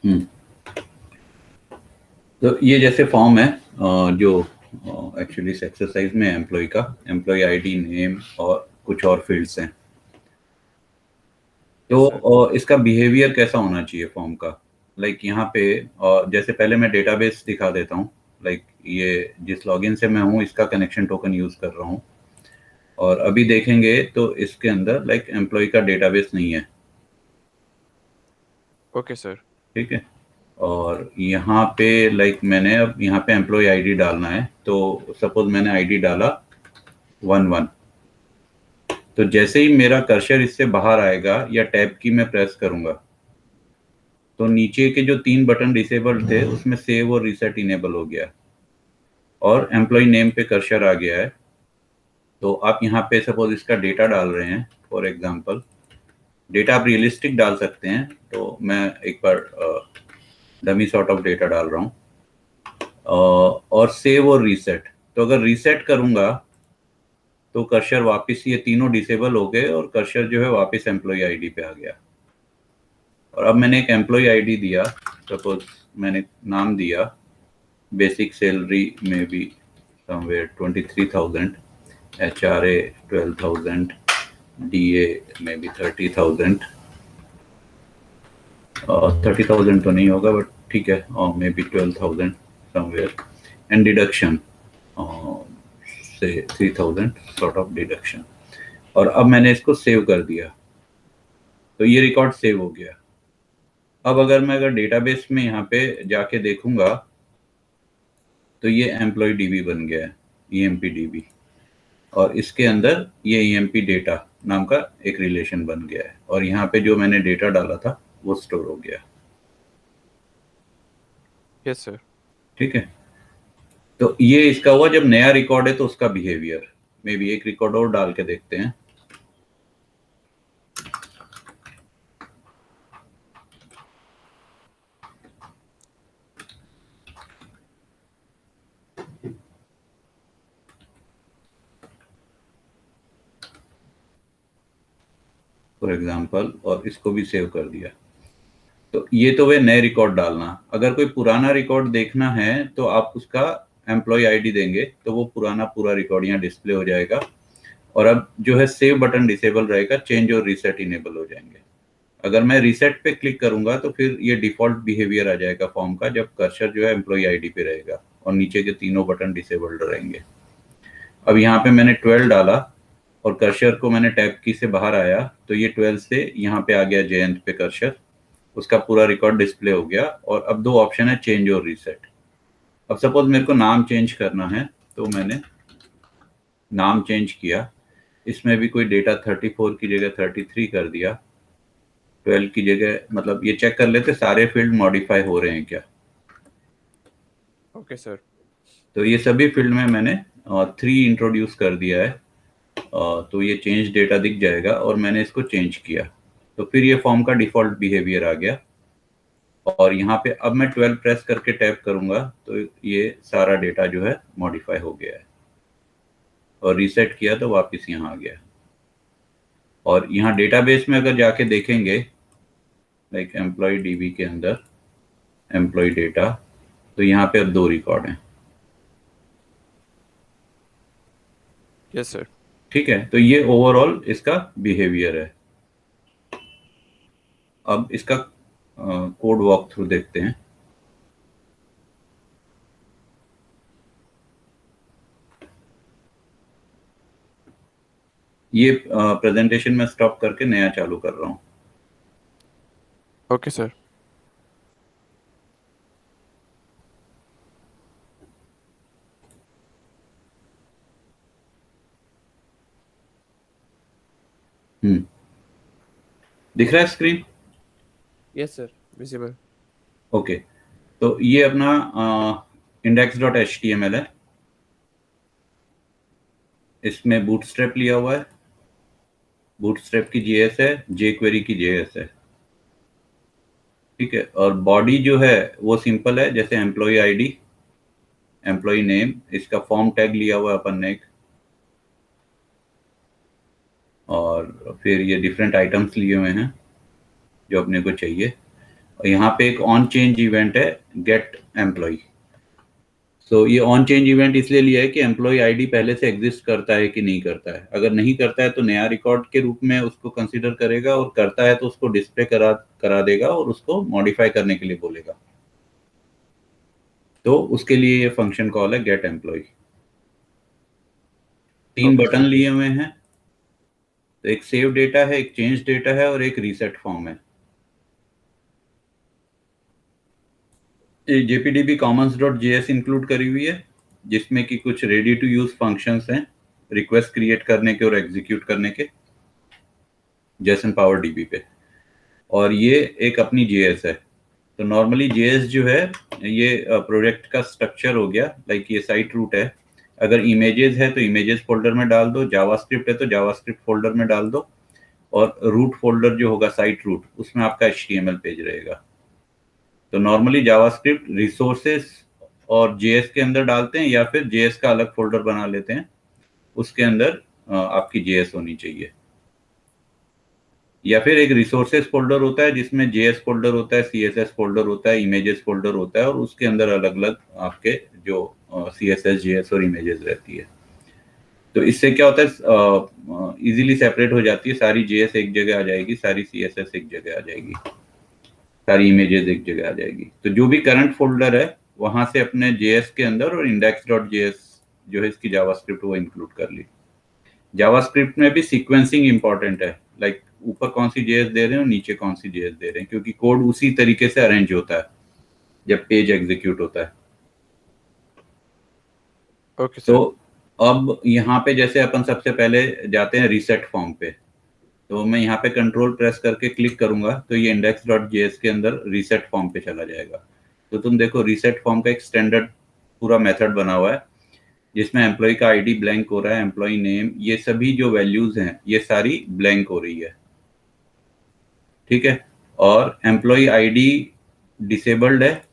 हम्म। तो ये जैसे फॉर्म है जो एक्चुअली इस एक्सरसाइज में एम्प्लॉय का एम्प्लॉय आईडी, नेम और कुछ और फील्ड्स हैं। Yes sir. तो इसका बिहेवियर कैसा होना चाहिए फॉर्म का? लाइक यहाँ पे जैसे पहले मैं डेटाबेस दिखा देता हूँ। लाइक ये जिस लॉगिन से मैं हूँ इसका कनेक्शन टोकन यूज कर रहा हूँ, और अभी देखेंगे तो इसके अंदर लाइक एम्प्लॉय का डेटाबेस नहीं है। Okay sir. ठीक है। और यहाँ पे लाइक मैंने अब यहाँ पे एम्प्लॉय आईडी डालना है, तो सपोज मैंने आईडी डाला 11। तो जैसे ही मेरा कर्सर इससे बाहर आएगा या टैब की मैं प्रेस करूंगा, तो नीचे के जो 3 बटन डिसेबल्ड थे उसमें सेव और रीसेट इनेबल हो गया, और एम्प्लॉय नेम पे कर्सर आ गया है। तो आप यहाँ पे सपोज इसका डेटा डाल रहे हैं, फॉर एग्जांपल डेटा आप रियलिस्टिक डाल सकते हैं, तो मैं एक बार डमी सॉर्ट ऑफ डेटा डाल रहा हूँ। और सेव और रीसेट, तो अगर रीसेट करूंगा तो कर्सर वापस, ये तीनों डिसेबल हो गए और कर्सर जो है वापस एम्प्लॉय आईडी पे आ गया। और अब मैंने एक एम्प्लॉय आईडी दिया, सपोज मैंने नाम दिया बेसिक सैलरी में भी समवेयर 23,000, HRA 12,000, DA में भी 30,000। 30,000 तो नहीं होगा बट ठीक है, और may be 12,000 somewhere. And deduction से 3,000 सॉर्ट ऑफ डिडक्शन। और अब मैंने इसको सेव कर दिया, तो ये रिकॉर्ड सेव हो गया। अब अगर डेटाबेस में यहाँ पे जाके देखूंगा तो ये एम्प्लॉय डीबी बन गया है, EMP DB। और इसके अंदर ये EMP डेटा नाम का एक रिलेशन बन गया है, और यहाँ पे जो मैंने डेटा डाला था वो स्टोर हो गया। Yes sir. ठीक है। तो ये इसका हुआ जब नया रिकॉर्ड है तो उसका बिहेवियर। मे बी एक रिकॉर्ड और डाल के देखते हैं। फॉर एग्जाम्पल, और इसको भी सेव कर दिया। तो ये तो वे नए रिकॉर्ड डालना। अगर कोई पुराना रिकॉर्ड देखना है तो आप उसका एम्प्लॉय आईडी देंगे तो वो पुराना पूरा रिकॉर्ड यहाँ डिस्प्ले हो जाएगा। और अब जो है सेव बटन डिसेबल रहेगा, चेंज और रीसेट इनेबल हो जाएंगे। अगर मैं रीसेट पे क्लिक करूंगा तो फिर ये डिफॉल्ट बिहेवियर आ जाएगा फॉर्म का, जब कर्सर जो है एम्प्लॉय आईडी पे रहेगा और नीचे के तीनों बटन डिसेबल्ड रहेंगे। अब यहाँ पे मैंने 12 डाला और कर्सर को मैंने टैब की से बाहर आया, तो ये 12 से यहाँ पे आ गया जयंत पे कर्सर, उसका पूरा रिकॉर्ड डिस्प्ले हो गया। और अब दो ऑप्शन है, चेंज और रीसेट। अब सपोज मेरे को नाम चेंज करना है, तो मैंने नाम चेंज किया। इसमें भी कोई डेटा 34 की जगह 33 कर दिया, 12 की जगह, मतलब ये चेक कर लेते सारे फील्ड मॉडिफाई हो रहे हैं क्या। Okay sir. तो ये सभी फील्ड में मैंने 3 इंट्रोड्यूस कर दिया है। तो ये चेंज डेटा दिख जाएगा और मैंने इसको चेंज किया, तो फिर ये फॉर्म का डिफॉल्ट बिहेवियर आ गया। और यहाँ पे अब मैं 12 प्रेस करके टैप करूंगा तो ये सारा डेटा जो है मॉडिफाई हो गया है, और रीसेट किया तो वापस यहाँ आ गया। और यहाँ डेटाबेस में अगर जाके देखेंगे, लाइक एम्प्लॉय डीबी के अंदर एम्प्लॉय डेटा, तो यहाँ पे अब 2 रिकॉर्ड हैं। Yes sir. ठीक है, तो ये ओवरऑल इसका बिहेवियर है। अब इसका कोड वॉक थ्रू देखते हैं। ये प्रेजेंटेशन में स्टॉप करके नया चालू कर रहा हूँ। Okay sir. हम्म। दिख रहा है screen? Yes sir, visible. Okay. तो ये अपना index.html है। इसमें बूटस्ट्रैप लिया हुआ है, बूटस्ट्रैप की जेएस है, जेक्वेरी की जेएस है। ठीक है। और बॉडी जो है वो सिंपल है, जैसे एम्प्लॉय आईडी, एम्प्लॉय नेम, इसका फॉर्म टैग लिया हुआ है अपन ने एक, और फिर ये डिफरेंट आइटम्स लिए हुए हैं जो अपने को चाहिए। यहाँ पे एक ऑन चेंज इवेंट है गेट एम्प्लॉय। तो ये ऑन चेंज इवेंट इसलिए लिया है कि एम्प्लॉय आईडी पहले से एग्जिस्ट करता है कि नहीं करता है। अगर नहीं करता है तो नया रिकॉर्ड के रूप में उसको कंसीडर करेगा, और करता है तो उसको डिस्प्ले करा देगा और उसको मॉडिफाई करने के लिए बोलेगा। तो उसके लिए ये फंक्शन कॉल है get employ. 3 Okay, button sir. लिए हुए हैं, तो एक सेव डेटा है, एक चेंज डेटा है और एक रीसेट फॉर्म है। JPDB commons.js इंक्लूड करी हुई है, जिसमें कि कुछ रेडी टू यूज फंक्शंस हैं रिक्वेस्ट क्रिएट करने के और एग्जीक्यूट करने के जेसन पावर डीबी पे। और ये एक अपनी JS है। तो नॉर्मली JS जो है ये प्रोजेक्ट का स्ट्रक्चर हो गया, लाइक ये साइट रूट है। अगर इमेजेस है तो इमेजेस फोल्डर में डाल दो, जावास्क्रिप्ट है तो जावास्क्रिप्ट फोल्डर में डाल दो, और रूट फोल्डर जो होगा साइट रूट, उसमें आपका HTML पेज रहेगा। तो नॉर्मली जावास्क्रिप्ट रिसोर्सेस और JS के अंदर डालते हैं, या फिर JS का अलग फोल्डर बना लेते हैं, उसके अंदर आपकी JS होनी चाहिए। या फिर एक रिसोर्सेस फोल्डर होता है जिसमें JS फोल्डर होता है, CSS फोल्डर होता है, इमेजेस फोल्डर होता है, और उसके अंदर अलग अलग आपके जो CSS JS और इमेजेस रहती है। तो इससे क्या होता है, इजीली सेपरेट हो जाती है, सारी JS एक जगह आ जाएगी, सारी CSS एक जगह आ जाएगी, सारी इमेजेस एक जगह आ जाएगी। तो जो भी करंट फोल्डर है वहां से अपने JS के अंदर, और index.js जो है इसकी जावास्क्रिप्ट वो इंक्लूड कर ली। जावास्क्रिप्ट में भी सीक्वेंसिंग इंपॉर्टेंट है, लाइक ऊपर कौन सी JS दे रहे हैं और नीचे कौन सी JS दे रहे हैं, क्योंकि कोड उसी तरीके से अरेंज होता है जब पेज एग्जीक्यूट होता है। Okay, तो sir. अब यहाँ पे जैसे अपन सबसे पहले जाते हैं रीसेट फॉर्म पे, तो मैं यहाँ पे कंट्रोल प्रेस करके क्लिक करूंगा तो ये index.js के अंदर रीसेट फॉर्म पे चला जाएगा। तो तुम देखो रीसेट फॉर्म का एक स्टैंडर्ड पूरा मेथड बना हुआ है, जिसमें एम्प्लॉय का आईडी ब्लैंक हो रहा है, एम्प्लॉय नेम, ये सभी जो वैल्यूज हैं ये सारी ब्लैंक हो रही है, ठीक है। और एम्प्लॉय आईडी डिसेबल्ड है,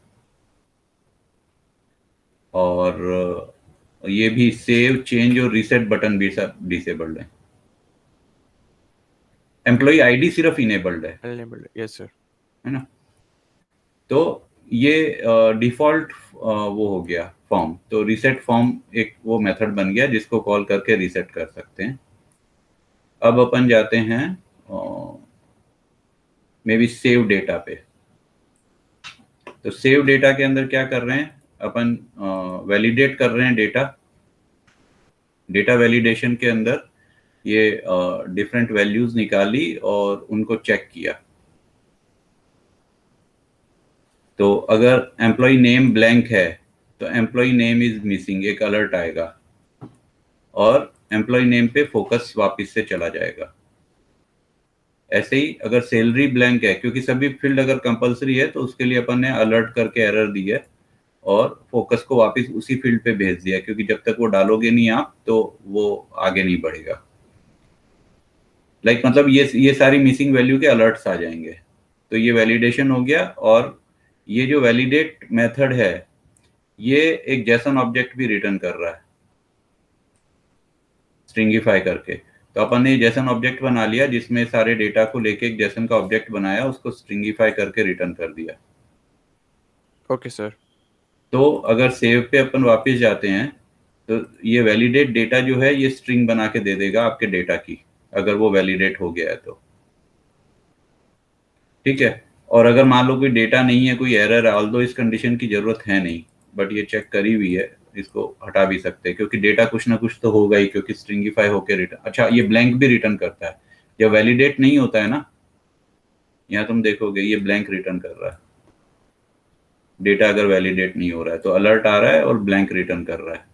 और ये भी सेव चेंज और रीसेट बटन भी सब डिसेबल्ड है। एम्प्लॉय आईडी सिर्फ इनेबल्ड Enabled. Yes, sir. है ना। तो ये डिफॉल्ट वो हो गया फॉर्म। तो रीसेट फॉर्म एक वो मेथड बन गया जिसको कॉल करके रीसेट कर सकते हैं। अब अपन जाते हैं मे बी सेव डेटा पे। तो सेव डेटा के अंदर क्या कर रहे हैं अपन, वैलिडेट कर रहे हैं डेटा। डेटा वैलिडेशन के अंदर ये डिफरेंट वैल्यूज निकाली और उनको चेक किया। तो अगर एम्प्लॉय नेम ब्लैंक है तो एम्प्लॉय नेम इज मिसिंग एक अलर्ट आएगा, और एम्प्लॉय नेम पे फोकस वापस से चला जाएगा। ऐसे ही अगर सैलरी ब्लैंक है, क्योंकि सभी फील्ड अगर कंपलसरी है तो उसके लिए अपन ने अलर्ट करके एरर दी है और फोकस को वापस उसी फील्ड पे भेज दिया, क्योंकि जब तक वो डालोगे नहीं आप तो वो आगे नहीं बढ़ेगा। मतलब ये सारी मिसिंग वैल्यू के अलर्ट्स आ जाएंगे। तो ये वैलिडेशन हो गया। और ये जो वैलिडेट मेथड है ये एक जेसन ऑब्जेक्ट भी रिटर्न कर रहा है स्ट्रिंगिफाई करके। तो अपन ने जेसन ऑब्जेक्ट बना लिया जिसमें सारे डेटा को लेके एक जेसन का ऑब्जेक्ट बनाया, उसको स्ट्रिंगिफाई करके रिटर्न कर दिया। Okay, sir. तो अगर सेव पे अपन वापस जाते हैं तो ये वैलिडेट डेटा जो है ये स्ट्रिंग बना के दे देगा आपके डेटा की, अगर वो वैलिडेट हो गया है तो, ठीक है। और अगर मान लो कोई डेटा नहीं है, कोई एरर है, ऑल्दो इस कंडीशन की जरूरत है नहीं, बट ये चेक करी हुई है, इसको हटा भी सकते हैं क्योंकि डेटा कुछ ना कुछ तो होगा ही, क्योंकि स्ट्रिंगिफाई होकर रिटर्न। अच्छा, ये ब्लैंक भी रिटर्न करता है जब वैलिडेट नहीं होता है ना। यहाँ तुम देखोगे ये ब्लैंक रिटर्न कर रहा है, डेटा अगर वैलिडेट नहीं हो रहा है तो अलर्ट आ रहा है और ब्लैंक रिटर्न कर रहा है।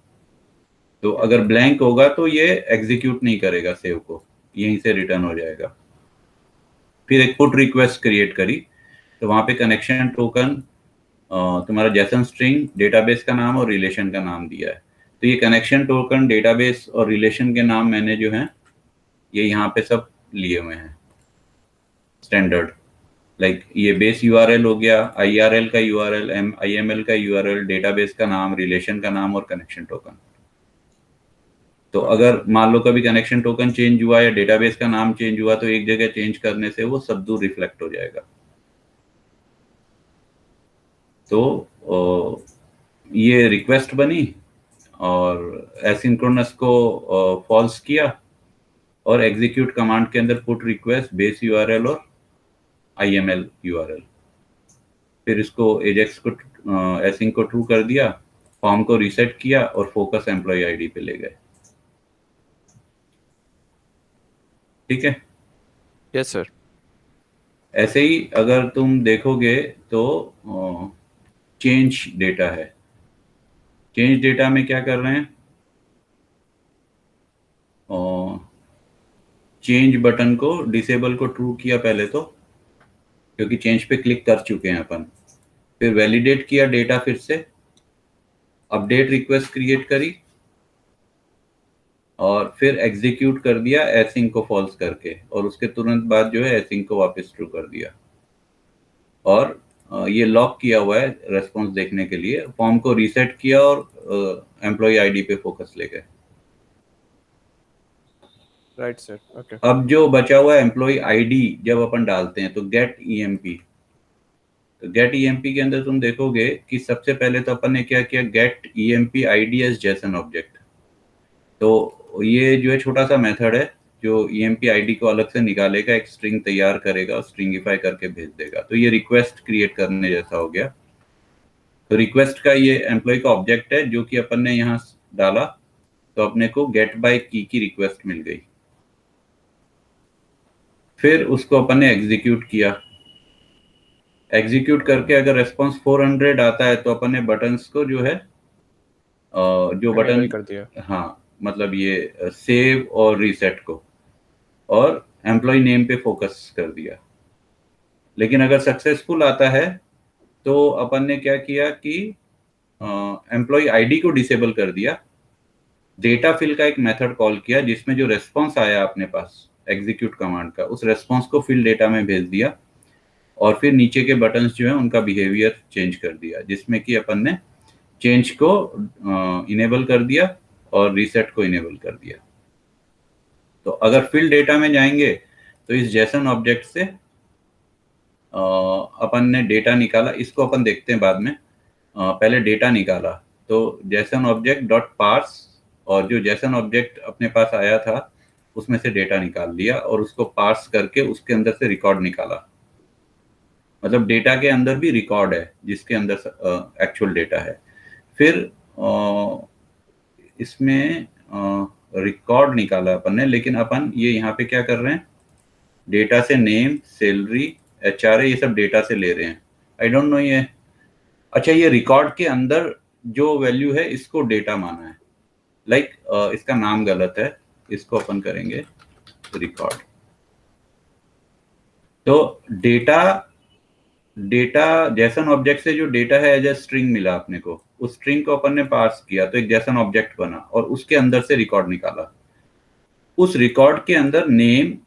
तो अगर ब्लैंक होगा तो ये एग्जीक्यूट नहीं करेगा सेव को, यहीं से रिटर्न हो जाएगा। फिर एक पुट रिक्वेस्ट क्रिएट करी, तो वहां पे कनेक्शन टोकन, तुम्हारा जेसन स्ट्रिंग, डेटाबेस का नाम और रिलेशन का नाम दिया है। तो ये कनेक्शन टोकन, डेटाबेस और रिलेशन के नाम मैंने जो है ये यहाँ पे सब लिए हुए हैं स्टैंडर्ड। ये बेस यूआरएल हो गया, आईआरएल का यूआरएल, आईएमएल का यूआरएल, डेटाबेस का नाम, रिलेशन का नाम और कनेक्शन टोकन। तो Okay, अगर sir. मान लो कभी कनेक्शन टोकन चेंज हुआ या डेटाबेस का नाम चेंज हुआ तो एक जगह चेंज करने से वो सब दूर रिफ्लेक्ट हो जाएगा। तो ये रिक्वेस्ट बनी और एसिंक्रोनस को फॉल्स किया और एग्जीक्यूट कमांड के अंदर पुट रिक्वेस्ट बेस यूआरएल और आईएमएल यूआरएल, फिर इसको एजेक्स को एसिंग को ट्रू कर दिया, फॉर्म को रीसेट किया और फोकस एम्प्लॉय आईडी पे ले गए। ठीक है, यस सर। ऐसे ही अगर तुम देखोगे तो चेंज डेटा है। चेंज डेटा में क्या कर रहे हैं, चेंज बटन को डिसेबल को ट्रू किया पहले तो, क्योंकि चेंज पे क्लिक कर चुके हैं अपन, फिर वैलिडेट किया डेटा, फिर से अपडेट रिक्वेस्ट क्रिएट करी और फिर एग्जीक्यूट कर दिया एसिंग को फॉल्स करके, और उसके तुरंत बाद जो है एसिंग को वापस ट्रू कर दिया और ये लॉक किया हुआ है रेस्पॉन्स देखने के लिए। फॉर्म को रीसेट किया और एम्प्लॉय आईडी पे फोकस ले गए। Right sir, okay. अब जो बचा हुआ है एम्प्लॉय आईडी जब अपन डालते हैं तो गेट ईएमपी, तो गेट ईएमपी के अंदर तुम देखोगे कि सबसे पहले तो अपन ने क्या किया, get EMP ID as JSON object. तो ये जो है छोटा सा मेथड है जो ईएमपी आईडी को अलग से निकालेगा, एक स्ट्रिंग तैयार करेगा, स्ट्रिंगिफाई करके भेज देगा। तो ये रिक्वेस्ट क्रिएट करने जैसा हो गया। तो रिक्वेस्ट का ये एम्प्लॉय का ऑब्जेक्ट है जो कि अपन ने यहाँ डाला, तो अपने को गेट बाय की रिक्वेस्ट मिल गई। फिर उसको अपन ने एग्जीक्यूट किया, एग्जीक्यूट करके अगर रेस्पॉन्स 400 आता है तो अपन ने बटन्स को जो है जो बटन कर दिया। हाँ, मतलब ये सेव और रीसेट को और एम्प्लॉय नेम पे फोकस कर दिया। लेकिन अगर सक्सेसफुल आता है तो अपन ने क्या किया कि एम्प्लॉय आईडी को डिसेबल कर दिया, डेटा फिल का एक मेथड कॉल किया जिसमें जो रेस्पॉन्स आया अपने पास एग्जीक्यूट कमांड का, उस रेस्पॉन्स को फिल डेटा में भेज दिया और फिर नीचे के बटन्स जो है उनका बिहेवियर चेंज कर दिया, जिसमें कि अपन ने चेंज को इनेबल कर दिया और रीसेट को इनेबल कर दिया। तो अगर फिल डेटा में जाएंगे तो इस जेसन ऑब्जेक्ट से अपन ने डेटा निकाला, इसको अपन देखते हैं बाद में। पहले डेटा निकाला तो जेसन ऑब्जेक्ट डॉट पार्स, और जो जेसन ऑब्जेक्ट अपने पास आया था उसमें से डेटा निकाल लिया और उसको पार्स करके उसके अंदर से रिकॉर्ड निकाला। मतलब डेटा के अंदर भी रिकॉर्ड है जिसके अंदर एक्चुअल डेटा है। फिर इसमें रिकॉर्ड निकाला अपन ने, लेकिन अपन ये यहाँ पे क्या कर रहे हैं, डेटा से नेम, सैलरी, एचआरए, ये सब डेटा से ले रहे हैं। आई डोंट नो ये, अच्छा ये रिकॉर्ड के अंदर जो वैल्यू है इसको डेटा माना है। लाइक इसका नाम गलत है, इसको अपन करेंगे रिकॉर्ड। तो डेटा जेसन ऑब्जेक्ट से जो डेटा है एज ए स्ट्रिंग मिला अपने को, उस स्ट्रिंग को अपन ने पार्स किया तो एक जेसन ऑब्जेक्ट बना और उसके अंदर से रिकॉर्ड निकाला। उस रिकॉर्ड के अंदर नेम,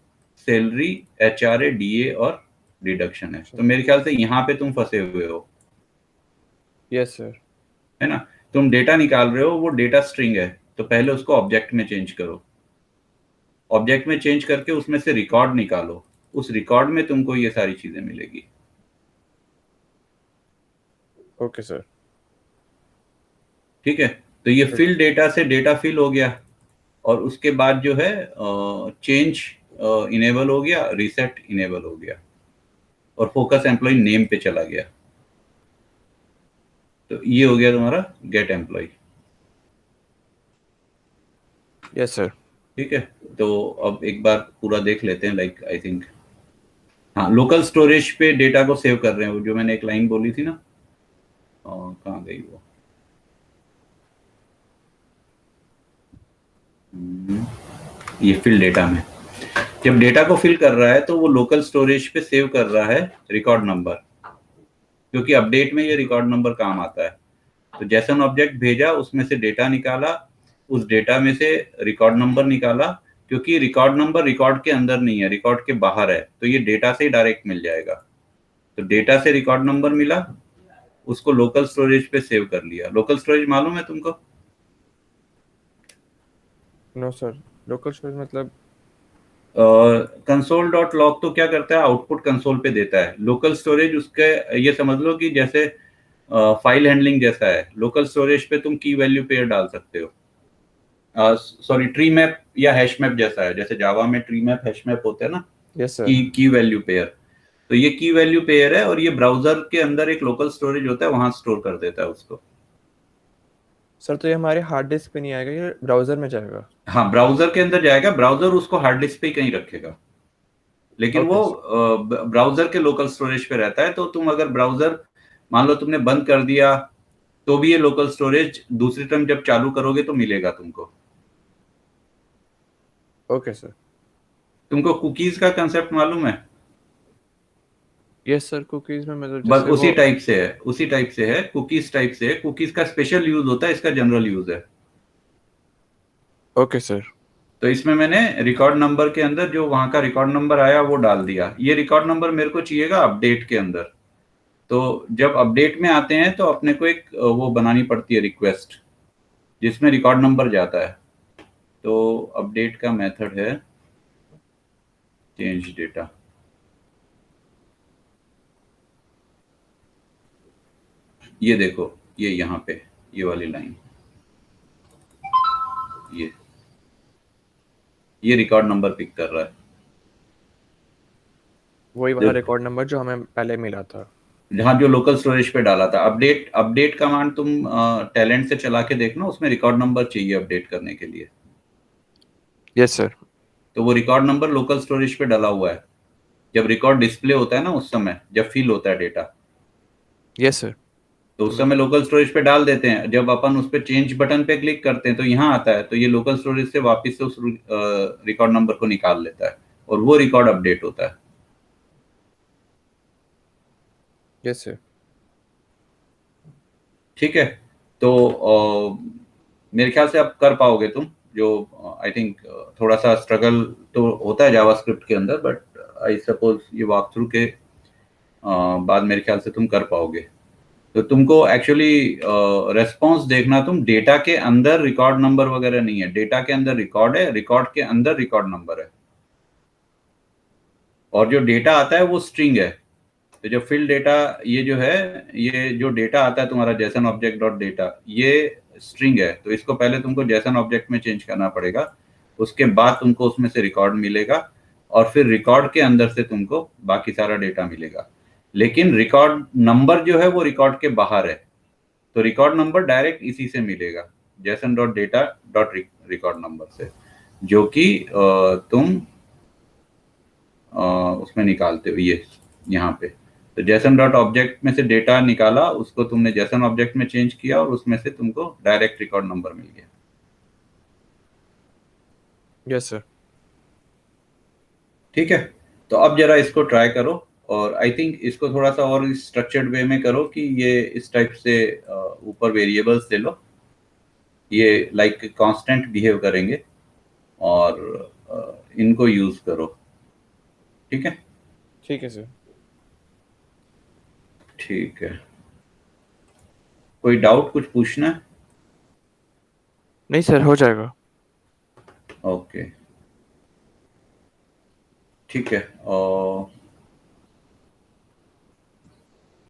सैलरी, एचआरए, डीए और डिडक्शन है। तो मेरे ख्याल से यहाँ पे तुम फंसे हुए हो। Yes sir. है ना, तुम डेटा निकाल रहे हो, वो डेटा स्ट्रिंग है, तो पहले उसको ऑब्जेक्ट में चेंज करो। ऑब्जेक्ट में चेंज करके उसमें से रिकॉर्ड निकालो, उस रिकॉर्ड में तुमको ये सारी चीजें मिलेगी। Okay sir. ठीक है, तो ये फिल डेटा से डेटा फिल हो गया और उसके बाद जो है चेंज इनेबल हो गया, रीसेट इनेबल हो गया और फोकस एम्प्लॉय नेम पे चला गया। तो ये हो गया तुम्हारा गेट एम्प्लॉय। Yes sir. ठीक है, तो अब एक बार पूरा देख लेते हैं। लाइक आई थिंक हाँ, लोकल स्टोरेज पे डेटा को सेव कर रहे हैं, जो मैंने एक लाइन बोली थी ना, कहाँ गई वो, ये फिल डेटा में जब डेटा को फिल कर रहा है तो वो लोकल स्टोरेज पे सेव कर रहा है रिकॉर्ड नंबर, क्योंकि अपडेट में ये रिकॉर्ड नंबर काम आता है। तो जेसन ऑब्जेक्ट भेजा, उसमें से डेटा निकाला, उस डेटा में से रिकॉर्ड नंबर निकाला, क्योंकि रिकॉर्ड नंबर रिकॉर्ड के अंदर नहीं है, रिकॉर्ड के बाहर है, तो ये डेटा से ही डायरेक्ट मिल जाएगा। तो डेटा से रिकॉर्ड नंबर मिला, उसको लोकल स्टोरेज पे सेव कर लिया। लोकल स्टोरेज मालूम है तुमको? नो सर, लोकल स्टोरेज मतलब कंसोल डॉट लॉग तो क्या करता है, आउटपुट कंसोल पे देता है। लोकल स्टोरेज उसके, ये समझ लो कि जैसे फाइल हैंडलिंग जैसा है। लोकल स्टोरेज पे तुम की वैल्यू पेयर डाल सकते हो, सॉरी ट्री मैप या हैश मैप जैसा है, जैसे जावा में ट्री मैप हैश मैप होते हैं ना, यस सर। की वैल्यू पेयर। तो ये की वैल्यू पेयर है, और ये ब्राउजर के अंदर एक लोकल स्टोरेज होता है, वहां स्टोर कर देता है उसको। सर तो ये हमारे हार्ड डिस्क पे नहीं आएगा, ये ब्राउजर में जाएगा? हाँ, ब्राउजर के अंदर जाएगा, ब्राउजर उसको हार्ड डिस्क पे ही कहीं रखेगा, लेकिन वो ओके सर। ब्राउजर के लोकल स्टोरेज पे रहता है। तो तुम अगर ब्राउजर मान लो तुमने बंद कर दिया, तो भी ये लोकल स्टोरेज दूसरी टाइम जब चालू करोगे तो मिलेगा तुमको। Okay sir. तुमको कुकीज का कंसेप्ट मालूम है? यस सर, कुकीज में मतलब बस जैसे उसी वो। टाइप से है, उसी टाइप से है, कुकीज टाइप से है। कुकीज का स्पेशल यूज होता है, इसका जनरल यूज है। Okay sir. तो इसमें मैंने रिकॉर्ड नंबर के अंदर जो वहां का रिकॉर्ड नंबर आया वो डाल दिया। ये रिकॉर्ड नंबर मेरे को चाहिएगा अपडेट के अंदर। तो जब अपडेट में आते हैं तो अपने को एक वो बनानी पड़ती है रिक्वेस्ट, जिसमें रिकॉर्ड नंबर जाता है। तो अपडेट का मेथड है चेंज डेटा। ये देखो, ये यहाँ पे ये वाली लाइन, ये रिकॉर्ड नंबर पिक कर रहा है। वही वाला जब रिकॉर्ड नंबर जो हमें पहले मिला था। जहाँ जो लोकल स्टोरेज पे डाला था, अपडेट अपडेट कमांड तुम टैलेंट से चला के देखना, उसमें रिकॉर्ड नंबर चाहिए अपडेट करने के लिए। Yes sir. तो वो रिकॉर्ड नंबर लोकल स्टोरेज पे डाला हुआ है। जब रिकॉर्ड डिस्प्ले होता है ना, उस समय जब फिल होता है डेटा, यस सर। तो उस समय लोकल स्टोरेज पे डाल देते हैं। जब अपन उस पे चेंज बटन पे क्लिक करते हैं तो यहाँ आता है, तो ये लोकल स्टोरेज से वापस से उस रिकॉर्ड नंबर को निकाल लेता है, और वो रिकॉर्ड अपडेट होता है। Yes sir. ठीक है। तो मेरे ख्याल से आप कर पाओगे तुम, जो आई थिंक थोड़ा सा स्ट्रगल तो होता है जावास्क्रिप्ट के अंदर, बट आई सपोज ये वॉक थ्रू के बाद मेरे ख्याल से तुम कर पाओगे। तो तुमको एक्चुअली रेस्पॉन्स देखना, तुम डेटा के अंदर रिकॉर्ड नंबर वगैरह नहीं है, डेटा के अंदर रिकॉर्ड है, रिकॉर्ड के अंदर रिकॉर्ड नंबर है, और जो डेटा आता है वो स्ट्रिंग है। तो जो फिल डेटा, ये जो है, ये जो डेटा आता है तुम्हारा जेसन ऑब्जेक्ट डॉट डेटा, ये स्ट्रिंग है। तो इसको पहले तुमको जेसन ऑब्जेक्ट में चेंज करना पड़ेगा, उसके बाद तुमको उसमें से रिकॉर्ड मिलेगा, और फिर रिकॉर्ड के अंदर से तुमको बाकी सारा डेटा मिलेगा। लेकिन रिकॉर्ड नंबर जो है वो रिकॉर्ड के बाहर है, तो रिकॉर्ड नंबर डायरेक्ट इसी से मिलेगा, Jason dot data dot record number से, जो कि तुम उसमें निकालते हो, ये यहाँ पे। तो जेसन डॉट ऑब्जेक्ट में से डेटा निकाला, उसको तुमने जेसन ऑब्जेक्ट में चेंज किया, और उसमें से तुमको डायरेक्ट रिकॉर्ड नंबर मिल गया। Yes sir. ठीक है। तो अब जरा इसको ट्राई करो, और आई थिंक इसको थोड़ा सा और स्ट्रक्चर्ड वे में करो, कि ये इस टाइप से ऊपर वेरिएबल्स ले लो, ये लाइक कांस्टेंट बिहेव करेंगे, और इनको यूज करो। ठीक है। ठीक है सर। ठीक है। कोई डाउट, कुछ पूछना है? नहीं सर, हो जाएगा। ओके, ठीक है। और